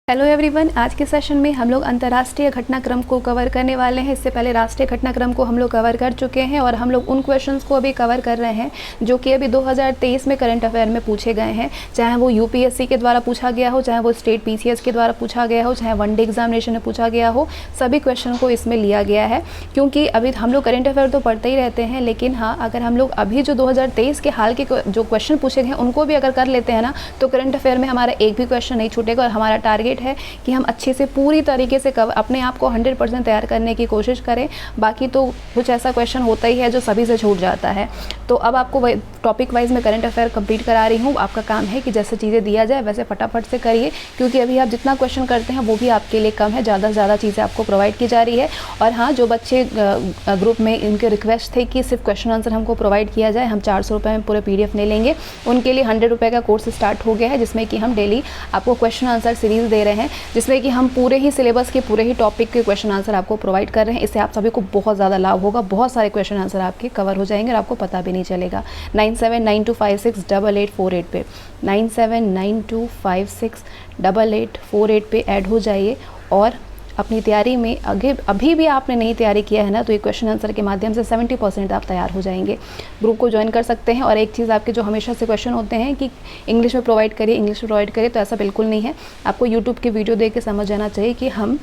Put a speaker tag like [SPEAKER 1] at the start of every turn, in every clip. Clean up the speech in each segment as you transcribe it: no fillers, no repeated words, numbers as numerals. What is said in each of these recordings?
[SPEAKER 1] Hello everyone, आज के session में हम लोग अंतर्राष्ट्रीय घटनाक्रम को कवर करने वाले हैं। इससे पहले राष्ट्रीय घटनाक्रम को हम लोग कवर कर चुके हैं और हम लोग उन क्वेश्चंस को अभी कवर कर रहे हैं जो कि अभी 2023 में करंट अफेयर में पूछे गए हैं, चाहे वो यूपीएससी के द्वारा पूछा गया हो, चाहे वो स्टेट पीसीएस के द्वारा पूछा गया हो, चाहे वनडे एग्जामिनेशन में पूछा गया हो। सभी क्वेश्चन को इसमें लिया गया है क्योंकि अभी हम लोग करंट अफेयर तो पढ़ते ही रहते हैं, लेकिन हाँ, अगर हम लोग अभी जो 2023 के हाल के जो क्वेश्चन पूछे गए हैं उनको भी अगर कर लेते हैं ना, तो करंट अफेयर में हमारा एक भी क्वेश्चन नहीं छूटेगा। और हमारा टारगेट है कि हम अच्छे से पूरी तरीके से अपने आप को 100% तैयार करने की कोशिश करें। बाकी तो कुछ ऐसा क्वेश्चन होता ही है जो सभी से छूट जाता है। तो अब आपको टॉपिक वाइज मैं करंट अफेयर कंप्लीट करा रही हूँ। आपका काम है कि जैसे चीज़ें दिया जाए वैसे फटाफट से करिए, क्योंकि अभी आप जितना क्वेश्चन करते हैं वो भी आपके लिए कम है। ज़्यादा से ज़्यादा चीज़ें आपको प्रोवाइड की जा रही है। और हाँ, जो बच्चे ग्रुप में इनके रिक्वेस्ट थे कि सिर्फ क्वेश्चन आंसर हमको प्रोवाइड किया जाए, हम 400 रुपये में पूरे PDF नहीं लेंगे, उनके लिए 100 रुपये का कोर्स स्टार्ट हो गया है, जिसमें कि हम डेली आपको क्वेश्चन आंसर सीरीज़ दे रहे हैं, जिसमें कि हम पूरे ही सिलेबस के पूरे ही टॉपिक के क्वेश्चन आंसर आपको प्रोवाइड कर रहे हैं। इससे आप सभी को बहुत ज़्यादा लाभ होगा। बहुत सारे क्वेश्चन आंसर आपके कवर हो जाएंगे और आपको पता भी नहीं चलेगा। 9792568848 पे 9792568848 पे ऐड हो जाइए और अपनी तैयारी में अभी भी आपने नहीं तैयारी किया है ना, तो ये क्वेश्चन आंसर के माध्यम से 70% आप तैयार हो जाएंगे। ग्रुप को ज्वाइन कर सकते हैं। और एक चीज़, आपके जो हमेशा से क्वेश्चन होते हैं कि इंग्लिश में प्रोवाइड करिए, इंग्लिश में प्रोवाइड करिए, तो ऐसा बिल्कुल नहीं है। आपको यूट्यूब की वीडियो देख के समझ जाना चाहिए कि हम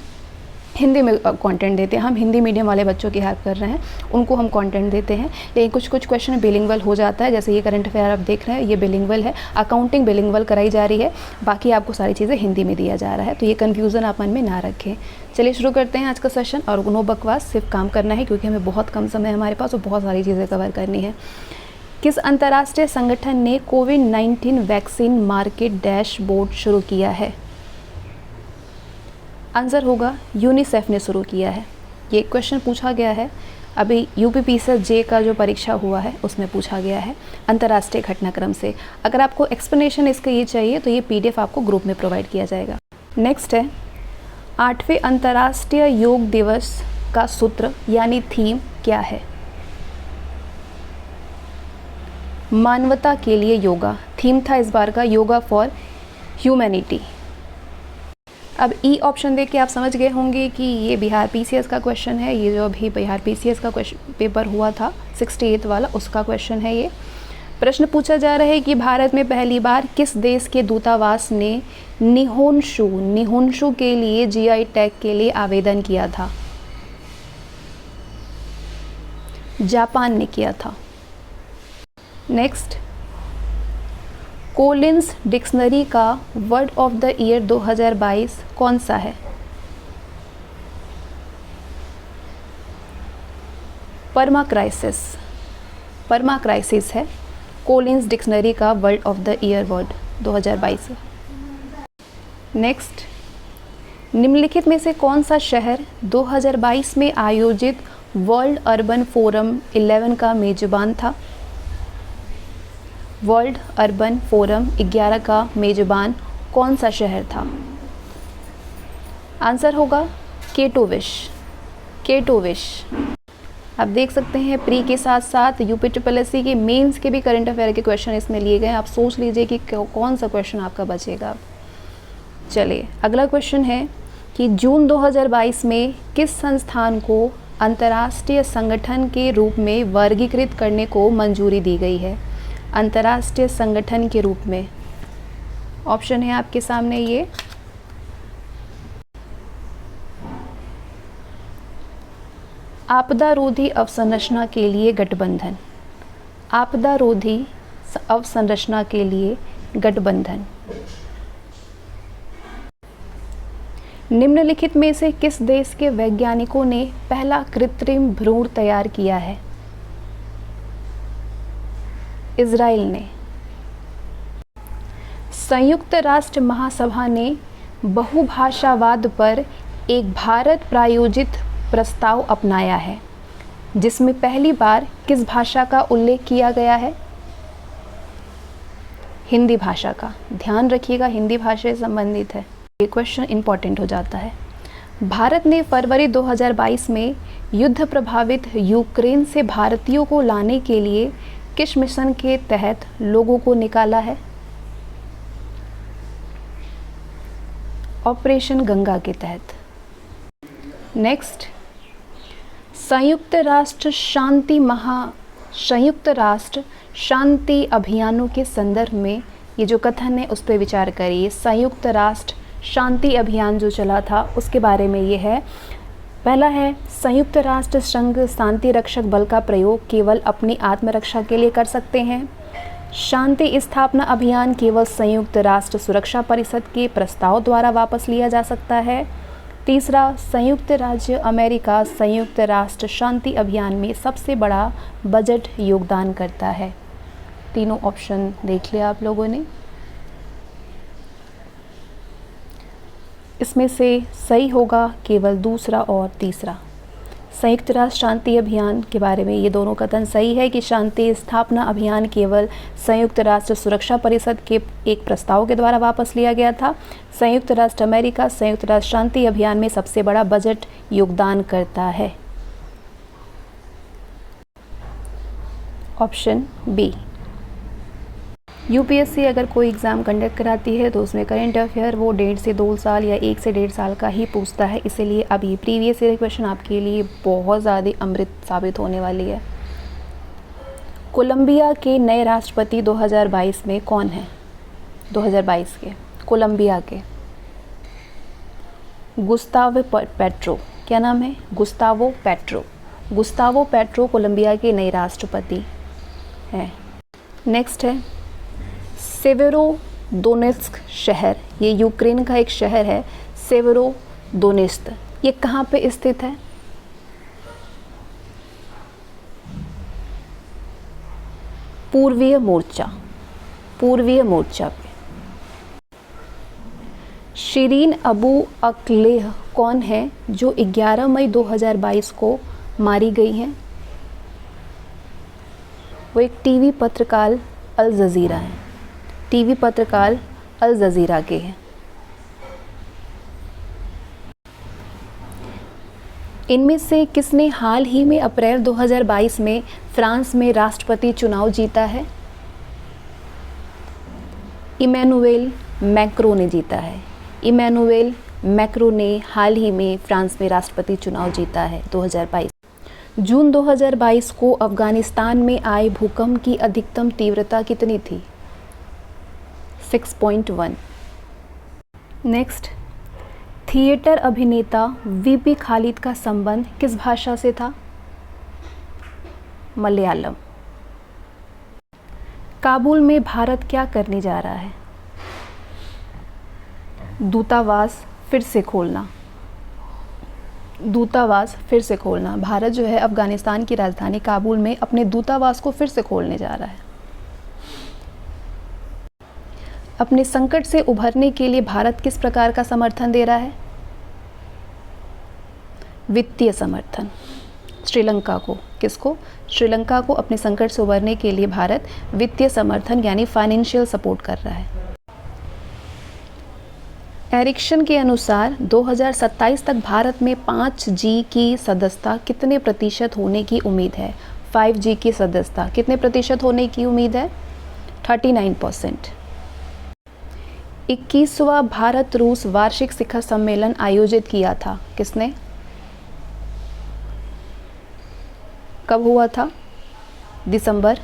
[SPEAKER 1] हिंदी में कंटेंट देते हैं। हम हिंदी मीडियम वाले बच्चों की हेल्प कर रहे हैं, उनको हम कंटेंट देते हैं। लेकिन कुछ क्वेश्चन बिलिंगुअल हो जाता है, जैसे ये करंट अफेयर आप देख रहे हैं, ये बिलिंगुअल है। अकाउंटिंग बिलिंगुअल कराई जा रही है, बाकी आपको सारी चीज़ें हिंदी में दिया जा रहा है। तो ये कन्फ्यूज़न आप मन में ना रखें। चलिए शुरू करते हैं आज का सेशन। और नो बकवास, सिर्फ काम करना है, क्योंकि हमें बहुत कम समय है हमारे पास और बहुत सारी चीज़ें कवर करनी है। किस अंतर्राष्ट्रीय संगठन ने कोविड-19 वैक्सीन मार्केट डैशबोर्ड शुरू किया है? आंसर होगा यूनिसेफ ने शुरू किया है। ये क्वेश्चन पूछा गया है अभी UPPSJ का जो परीक्षा हुआ है उसमें पूछा गया है अंतर्राष्ट्रीय घटनाक्रम से। अगर आपको एक्सप्लेनेशन इसका ये चाहिए तो ये PDF आपको ग्रुप में प्रोवाइड किया जाएगा। नेक्स्ट है 8वें अंतर्राष्ट्रीय योग दिवस का सूत्र यानी थीम क्या है? मानवता के लिए योगा थीम था इस बार का, योगा फॉर ह्यूमैनिटी। अब ई ऑप्शन देख के आप समझ गए होंगे कि ये बिहार PCS का क्वेश्चन है। ये जो अभी बिहार PCS का पेपर हुआ था 68 वाला, उसका क्वेश्चन है ये। प्रश्न पूछा जा रहा है कि भारत में पहली बार किस देश के दूतावास ने निहोंशु के लिए GI टैग के लिए आवेदन किया था? जापान ने किया था। नेक्स्ट, कोलिंस डिक्शनरी का वर्ड ऑफ द ईयर 2022 कौन सा है? परमा क्राइसिस है कोलिंस डिक्शनरी का word of the year word 2022। Next, निम्नलिखित में से कौन सा शहर 2022 में आयोजित वर्ल्ड अर्बन फोरम 11 का मेजबान था? वर्ल्ड अर्बन फोरम 11 का मेजबान कौन सा शहर था? आंसर होगा केटोविश। आप देख सकते हैं प्री के साथ साथ UPSSC के मेंस के भी करंट अफेयर के क्वेश्चन इसमें लिए गए। आप सोच लीजिए कि कौन सा क्वेश्चन आपका बचेगा। चलिए अगला क्वेश्चन है कि जून 2022 में किस संस्थान को अंतर्राष्ट्रीय संगठन के रूप में वर्गीकृत करने को मंजूरी दी गई है? अंतर्राष्ट्रीय संगठन के रूप में ऑप्शन है आपके सामने ये। आपदारोधी अवसंरचना के लिए गठबंधन। आपदारोधी अवसंरचना के लिए गठबंधन। निम्नलिखित में से किस देश के वैज्ञानिकों ने पहला कृत्रिम भ्रूण तैयार किया है? इजराइल ने। संयुक्त राष्ट्र महासभा ने बहुभाषावाद पर एक भारत प्रायोजित प्रस्ताव अपनाया है, जिसमें पहली बार किस भाषा का उल्लेख किया गया है? हिंदी भाषा का। ध्यान रखिएगा, हिंदी भाषा से संबंधित है, ये क्वेश्चन इंपॉर्टेंट हो जाता है। भारत ने फरवरी 2022 में युद्ध प्रभावित यूक्रेन से भारतीयों को लाने के लिए किस मिशन के तहत लोगों को निकाला है? ऑपरेशन गंगा के तहत। नेक्स्ट, संयुक्त राष्ट्र शांति अभियानों के संदर्भ में ये जो कथन है उस पर विचार करिए। संयुक्त राष्ट्र शांति अभियान जो चला था उसके बारे में ये है। पहला है, संयुक्त राष्ट्र संघ शांति रक्षक बल का प्रयोग केवल अपनी आत्मरक्षा के लिए कर सकते हैं। शांति स्थापना अभियान केवल संयुक्त राष्ट्र सुरक्षा परिषद के प्रस्ताव द्वारा वापस लिया जा सकता है। तीसरा, संयुक्त राज्य अमेरिका संयुक्त राष्ट्र शांति अभियान में सबसे बड़ा बजट योगदान करता है। तीनों ऑप्शन देख लिया आप लोगों ने। इसमें से सही होगा केवल दूसरा और तीसरा। संयुक्त राष्ट्र शांति अभियान के बारे में ये दोनों कथन सही है कि शांति स्थापना अभियान केवल संयुक्त राष्ट्र सुरक्षा परिषद के एक प्रस्ताव के द्वारा वापस लिया गया था। संयुक्त राष्ट्र अमेरिका संयुक्त राष्ट्र शांति अभियान में सबसे बड़ा बजट योगदान करता है। Option B. यूपीएससी अगर कोई एग्ज़ाम कंडक्ट कराती है तो उसमें करंट अफेयर वो 1.5 से 2 साल या 1 से 1.5 साल का ही पूछता है, इसीलिए अब ये प्रीवियस ईयर क्वेश्चन आपके लिए बहुत ज़्यादा अमृत साबित होने वाली है। कोलंबिया के नए राष्ट्रपति 2022 में कौन है? 2022 के कोलंबिया के गुस्तावो पेट्रो। क्या नाम है? Gustavo Petro. Gustavo Petro Colombia के नए राष्ट्रपति हैं। नेक्स्ट है सेवेरोडोनेत्स्क शहर, ये यूक्रेन का एक शहर है। सेवेरोडोनेत्स्क ये कहाँ पे स्थित है? पूर्वीय मोर्चा पे। शिरीन अबू अक्लेह कौन है जो 11 मई 2022 को मारी गई हैं? वो एक टीवी पत्रकार अल जजीरा है। टीवी पत्रकार अल जजीरा के हैं। इनमें से किसने हाल ही में अप्रैल 2022 में फ्रांस में राष्ट्रपति चुनाव जीता है? इमैनुएल मैक्रो ने जीता है। इमैनुएल मैक्रो ने हाल ही में फ्रांस में राष्ट्रपति चुनाव जीता है 2022। जून 2022 को अफगानिस्तान में आए भूकंप की अधिकतम तीव्रता कितनी थी? 6.1। नेक्स्ट, थिएटर अभिनेता वीपी खालिद का संबंध किस भाषा से था? मलयालम। काबुल में भारत क्या करने जा रहा है? दूतावास फिर से खोलना। दूतावास फिर से खोलना। भारत जो है अफगानिस्तान की राजधानी काबुल में अपने दूतावास को फिर से खोलने जा रहा है। अपने संकट से उभरने के लिए भारत किस प्रकार का समर्थन दे रहा है? वित्तीय समर्थन। श्रीलंका को, किसको? श्रीलंका को अपने संकट से उभरने के लिए भारत वित्तीय समर्थन यानी फाइनेंशियल सपोर्ट कर रहा है। एरिक्सन के अनुसार 2027 तक भारत में 5G की सदस्यता कितने प्रतिशत होने की उम्मीद है? 5G की सदस्यता कितने प्रतिशत होने की उम्मीद है? 39%। 21वां भारत रूस वार्षिक शिखर सम्मेलन आयोजित किया था किसने? कब हुआ था? दिसंबर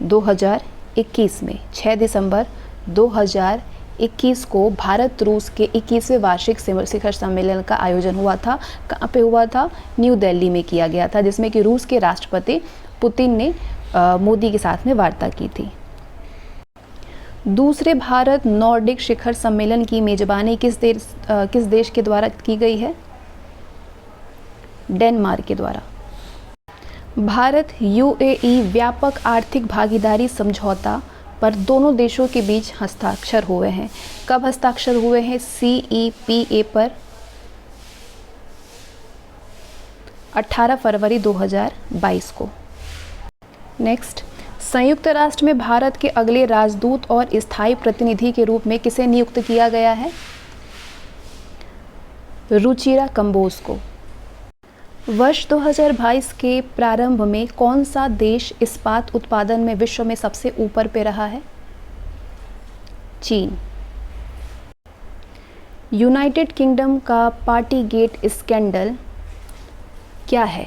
[SPEAKER 1] 2021 में। 6 दिसंबर 2021 को भारत रूस के 21वें वार्षिक शिखर सम्मेलन का आयोजन हुआ था। कहाँ पे हुआ था? न्यू दिल्ली में किया गया था, जिसमें कि रूस के राष्ट्रपति पुतिन ने मोदी के साथ में वार्ता की थी। दूसरे भारत नॉर्डिक शिखर सम्मेलन की मेजबानी किस देश के द्वारा की गई है? डेनमार्क के द्वारा। भारत यूएई व्यापक आर्थिक भागीदारी समझौता पर दोनों देशों के बीच हस्ताक्षर हुए हैं। कब हस्ताक्षर हुए हैं? CEPA पर 18 फरवरी 2022 को। नेक्स्ट, संयुक्त राष्ट्र में भारत के अगले राजदूत और स्थायी प्रतिनिधि के रूप में किसे नियुक्त किया गया है? रुचिरा कंबोज को। वर्ष 2022 के प्रारंभ में कौन सा देश इस्पात उत्पादन में विश्व में सबसे ऊपर पे रहा है? चीन। यूनाइटेड किंगडम का पार्टी गेट स्कैंडल क्या है?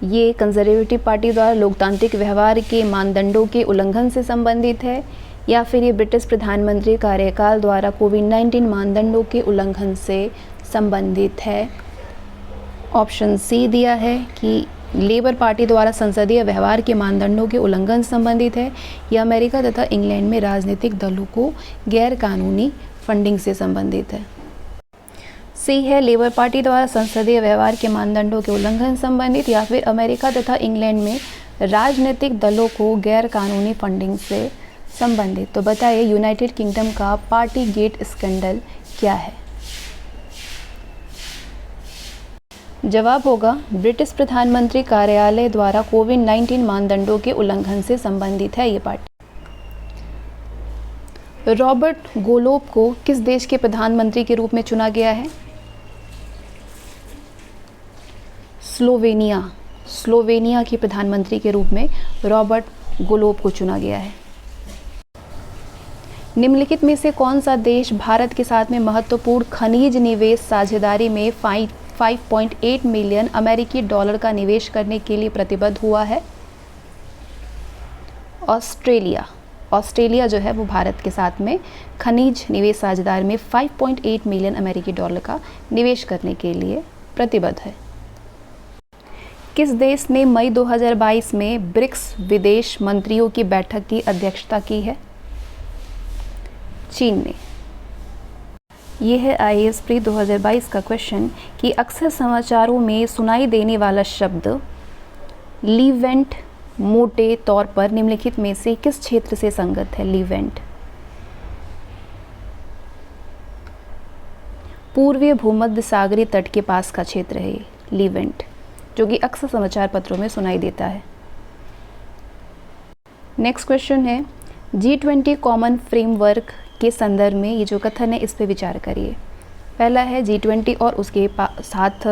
[SPEAKER 1] ये कंजर्वेटिव पार्टी द्वारा लोकतांत्रिक व्यवहार के मानदंडों के उल्लंघन से संबंधित है, या फिर ये ब्रिटिश प्रधानमंत्री कार्यकाल द्वारा कोविड-19 मानदंडों के उल्लंघन से संबंधित है। ऑप्शन सी दिया है कि लेबर पार्टी द्वारा संसदीय व्यवहार के मानदंडों के उल्लंघन से संबंधित है, या अमेरिका तथा इंग्लैंड में राजनीतिक दलों को गैर कानूनी फंडिंग से संबंधित है। सी है लेबर पार्टी द्वारा संसदीय व्यवहार के मानदंडों के उल्लंघन संबंधित, या फिर अमेरिका तथा इंग्लैंड में राजनीतिक दलों को गैर कानूनी फंडिंग से संबंधित। तो बताइए यूनाइटेड किंगडम का पार्टी गेट स्कैंडल क्या है? जवाब होगा ब्रिटिश प्रधानमंत्री कार्यालय द्वारा कोविड-19 मानदंडों के उल्लंघन से संबंधित है ये पार्टी। रॉबर्ट गोलोब को किस देश के प्रधानमंत्री के रूप में चुना गया है? स्लोवेनिया के प्रधानमंत्री के रूप में रॉबर्ट गोलोब को चुना गया है। निम्नलिखित में से कौन सा देश भारत के साथ में महत्वपूर्ण खनिज निवेश साझेदारी में 5.8 मिलियन अमेरिकी डॉलर का निवेश करने के लिए प्रतिबद्ध हुआ है? ऑस्ट्रेलिया जो है वो भारत के साथ में खनिज निवेश साझेदारी में 5.8 मिलियन अमेरिकी डॉलर का निवेश करने के लिए प्रतिबद्ध है। किस देश ने मई 2022 में ब्रिक्स विदेश मंत्रियों की बैठक की अध्यक्षता की है? चीन ने। ये है IAS प्री 2022 का क्वेश्चन कि अक्सर समाचारों में सुनाई देने वाला शब्द लीवेंट मोटे तौर पर निम्नलिखित में से किस क्षेत्र से संगत है? लीवेंट पूर्वीय भूमध्य सागरीय तट के पास का क्षेत्र है, लीवेंट, जो कि अक्सर समाचार पत्रों में सुनाई देता है। नेक्स्ट क्वेश्चन है G20 कॉमन फ्रेमवर्क के संदर्भ में ये जो कथन है इस पे विचार करिए। पहला है G20 और उसके साथ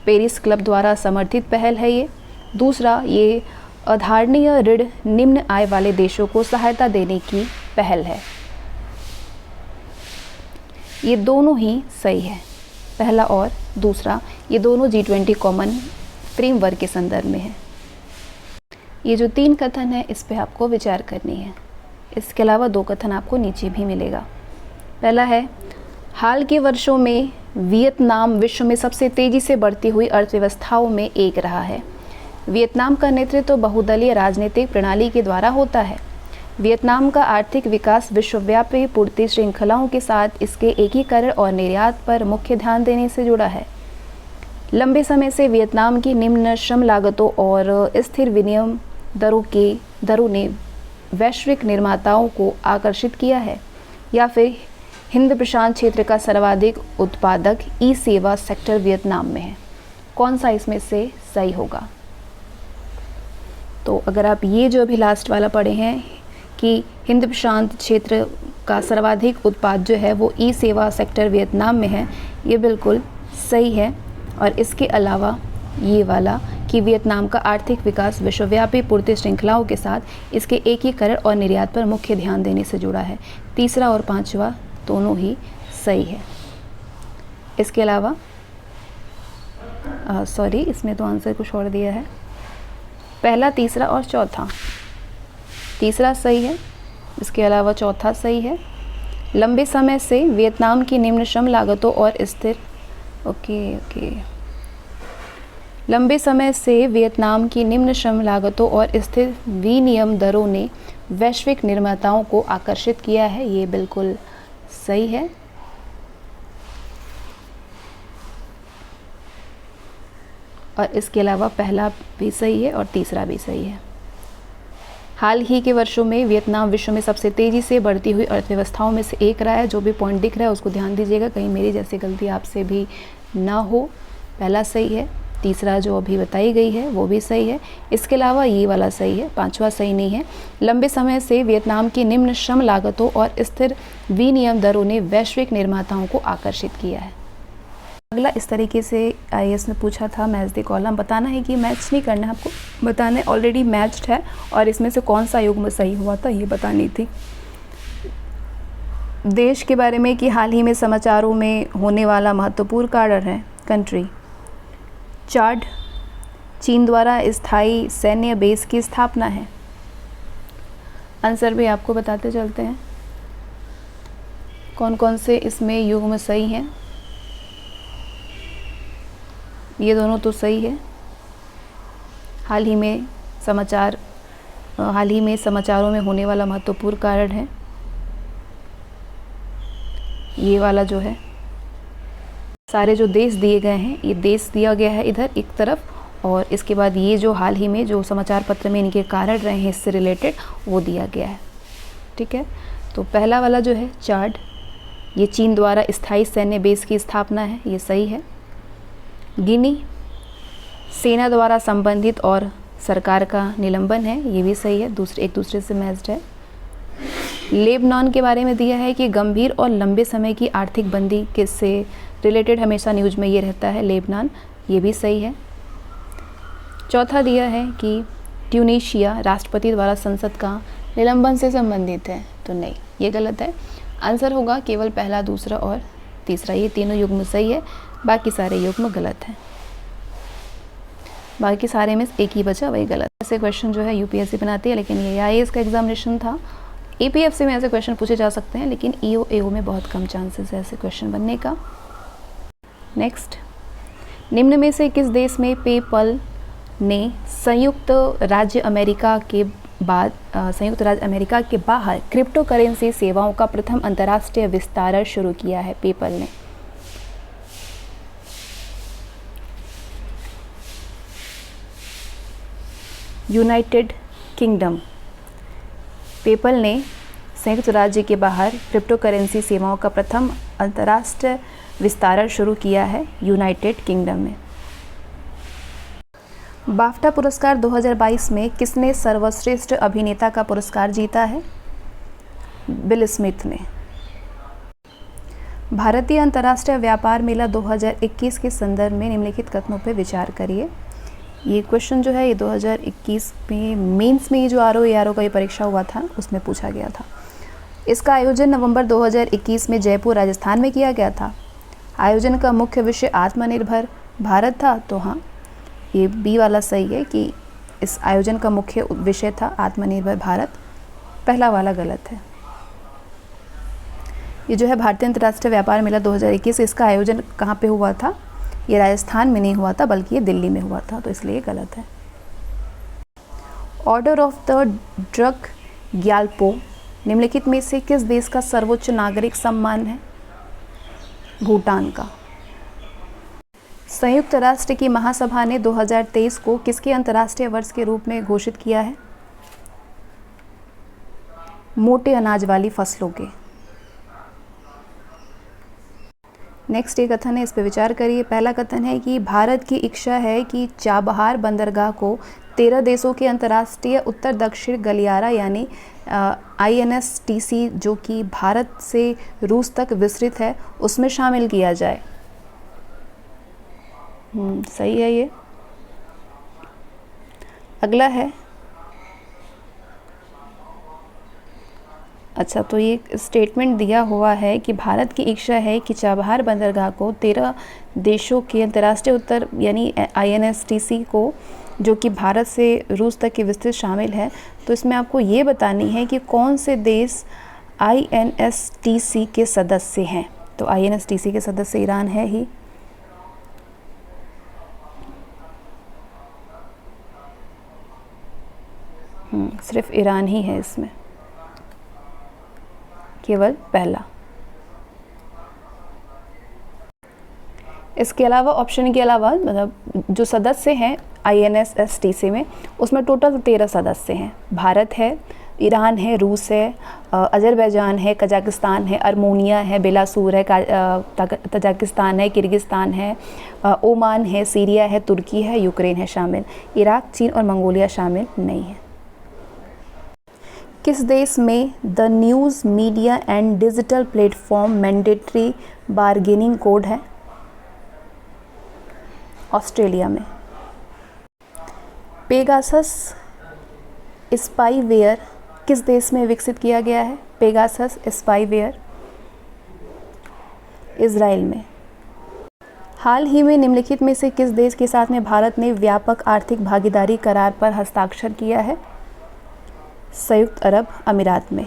[SPEAKER 1] पेरिस क्लब द्वारा समर्थित पहल है ये। दूसरा, ये आधारणीय ऋण निम्न आय वाले देशों को सहायता देने की पहल है। ये दोनों ही सही है, पहला और दूसरा, ये दोनों G20 कॉमन फ्रेमवर्क के संदर्भ में है। ये जो 3 कथन है इस पे आपको विचार करनी है। इसके अलावा 2 कथन आपको नीचे भी मिलेगा। पहला है हाल के वर्षों में वियतनाम विश्व में सबसे तेज़ी से बढ़ती हुई अर्थव्यवस्थाओं में एक रहा है। वियतनाम का नेतृत्व बहुदलीय राजनीतिक प्रणाली के द्वारा होता है। वियतनाम का आर्थिक विकास विश्वव्यापी पूर्ति श्रृंखलाओं के साथ इसके एकीकरण और निर्यात पर मुख्य ध्यान देने से जुड़ा है। लंबे समय से वियतनाम की निम्न श्रम लागतों और स्थिर विनिमय दरों ने वैश्विक निर्माताओं को आकर्षित किया है, या फिर हिंद प्रशांत क्षेत्र का सर्वाधिक उत्पादक ई सेवा सेक्टर वियतनाम में है। कौन सा इसमें से सही होगा? तो अगर आप ये जो अभी लास्ट वाला पढ़े हैं कि हिंद प्रशांत क्षेत्र का सर्वाधिक उत्पाद जो है वो ई सेवा सेक्टर वियतनाम में है, ये बिल्कुल सही है। और इसके अलावा ये वाला कि वियतनाम का आर्थिक विकास विश्वव्यापी पूर्ति श्रृंखलाओं के साथ इसके एकीकरण और निर्यात पर मुख्य ध्यान देने से जुड़ा है। तीसरा और पांचवा दोनों ही सही है। इसके अलावा इसमें तो आंसर कुछ और दिया है। पहला, तीसरा और चौथा, तीसरा सही है, इसके अलावा चौथा सही है। लंबे समय से वियतनाम की निम्न श्रम लागतों और स्थिर लंबे समय से वियतनाम की निम्न श्रम लागतों और स्थिर विनिमय दरों ने वैश्विक निर्माताओं को आकर्षित किया है, ये बिल्कुल सही है। और इसके अलावा पहला भी सही है और तीसरा भी सही है। हाल ही के वर्षों में वियतनाम विश्व में सबसे तेज़ी से बढ़ती हुई अर्थव्यवस्थाओं में से एक रहा है। जो भी पॉइंट दिख रहा है उसको ध्यान दीजिएगा, कहीं मेरी जैसी गलती आपसे भी ना हो। पहला सही है, तीसरा जो अभी बताई गई है वो भी सही है। इसके अलावा ये वाला सही है, पांचवा सही नहीं है। लंबे समय से वियतनाम की निम्न श्रम लागतों और स्थिर विनिमय दरों ने वैश्विक निर्माताओं को आकर्षित किया है। अगला इस तरीके से IAS ने पूछा था, मैच द कॉलम। बताना है कि मैच नहीं करना है आपको, बताना है ऑलरेडी मैच्ड है और इसमें से कौन सा युग्म सही हुआ था ये बतानी थी। देश के बारे में कि हाल ही में समाचारों में होने वाला महत्वपूर्ण कारण है। कंट्री चाड, चीन द्वारा स्थायी सैन्य बेस की स्थापना है। आंसर भी आपको बताते चलते हैं कौन कौन से इसमें युग्म सही हैं। ये दोनों तो सही है। हाल ही में समाचारों में होने वाला महत्वपूर्ण कारण है ये वाला जो है। सारे जो देश दिए गए हैं, ये देश दिया गया है इधर एक तरफ, और इसके बाद ये जो हाल ही में जो समाचार पत्र में इनके कारण रहे हैं इससे रिलेटेड वो दिया गया है। ठीक है, तो पहला वाला जो है चाड, ये चीन द्वारा स्थायी सैन्य बेस की स्थापना है, ये सही है। गिनी, सेना द्वारा संबंधित और सरकार का निलंबन है, ये भी सही है, एक दूसरे से मैच्ड है। लेबनान के बारे में दिया है कि गंभीर और लंबे समय की आर्थिक बंदी के से रिलेटेड हमेशा न्यूज में ये रहता है लेबनान, ये भी सही है। चौथा दिया है कि ट्यूनीशिया राष्ट्रपति द्वारा संसद का निलंबन से संबंधित है, तो नहीं, ये गलत है। आंसर होगा केवल पहला, दूसरा और तीसरा, ये तीनों युग्म सही है, बाकी सारे युग्म गलत हैं। बाकी सारे में एक ही बचा, वही गलत। ऐसे क्वेश्चन जो है यूपीएससी बनाती है, लेकिन ये आईएएस का एग्जामिनेशन था। एपीएफसी में ऐसे क्वेश्चन पूछे जा सकते हैं, लेकिन ईओ एओ में बहुत कम चांसेस है ऐसे क्वेश्चन बनने का। नेक्स्ट, निम्न में से किस देश में पेपल ने संयुक्त राज्य अमेरिका के बाहर क्रिप्टो करेंसी सेवाओं का प्रथम अंतर्राष्ट्रीय विस्तार शुरू किया है? पेपल ने यूनाइटेड किंगडम। पेपल ने संयुक्त राज्य के बाहर क्रिप्टो करेंसी सेवाओं का प्रथम अंतर्राष्ट्रीय विस्तार शुरू किया है यूनाइटेड किंगडम में। बाफ्टा पुरस्कार 2022 में किसने सर्वश्रेष्ठ अभिनेता का पुरस्कार जीता है? विल स्मिथ ने। भारतीय अंतर्राष्ट्रीय व्यापार मेला 2021 के संदर्भ में निम्नलिखित कथनों पर विचार करिए। ये क्वेश्चन जो है ये 2021 में मेंस में ये जो आरओ का ये परीक्षा हुआ था उसमें पूछा गया था। इसका आयोजन नवंबर 2021 में जयपुर राजस्थान में किया गया था। आयोजन का मुख्य विषय आत्मनिर्भर भारत था, तो हाँ, ये बी वाला सही है कि इस आयोजन का मुख्य विषय था आत्मनिर्भर भारत। पहला वाला गलत है। ये जो है भारतीय अंतर्राष्ट्रीय व्यापार मेला 2021, इसका आयोजन कहाँ पे हुआ था? ये राजस्थान में नहीं हुआ था, बल्कि ये दिल्ली में हुआ था, तो इसलिए गलत है। Order of the drug Gyalpo निम्नलिखित में से किस देश का सर्वोच्च नागरिक सम्मान है? भूटान का। संयुक्त राष्ट्र की महासभा ने 2023 को किसके अंतर्राष्ट्रीय वर्ष के रूप में घोषित किया है? मोटे अनाज वाली फसलों के। नेक्स्ट ये कथन है, इस पर विचार करिए। पहला कथन है कि भारत की इच्छा है कि चाबहार बंदरगाह को 13 देशों के अंतर्राष्ट्रीय उत्तर दक्षिण गलियारा यानी INSTC जो कि भारत से रूस तक विस्तृत है उसमें शामिल किया जाए। सही है ये। अगला है, अच्छा, तो ये स्टेटमेंट दिया हुआ है कि भारत की इच्छा है कि चाबहार बंदरगाह को 13 देशों के अंतर्राष्ट्रीय उत्तर यानी INSTC को जो कि भारत से रूस तक की विस्तृत शामिल है। तो इसमें आपको ये बतानी है कि कौन से देश INSTC के सदस्य हैं। तो INSTC के सदस्य ईरान है ही। सिर्फ ईरान ही है इसमें, केवल पहला। इसके अलावा ऑप्शन के अलावा मतलब जो सदस्य हैं INSTC में उसमें टोटल 13 सदस्य हैं। भारत है, ईरान है, रूस है, अजरबैजान है, कजाकिस्तान है, अर्मेनिया है, बेलारूस है, तजाकिस्तान है, किर्गिस्तान है, ओमान है, सीरिया है, तुर्की है, यूक्रेन है शामिल। इराक, चीन और मंगोलिया शामिल नहीं है। किस देश में the news media and digital platform mandatory bargaining code है? ऑस्ट्रेलिया में। पेगासस स्पाईवेयर किस देश में विकसित किया गया है? पेगासस स्पाईवेयर इजराइल में। हाल ही में निम्नलिखित में से किस देश के साथ में भारत ने व्यापक आर्थिक भागीदारी करार पर हस्ताक्षर किया है? संयुक्त अरब अमीरात में।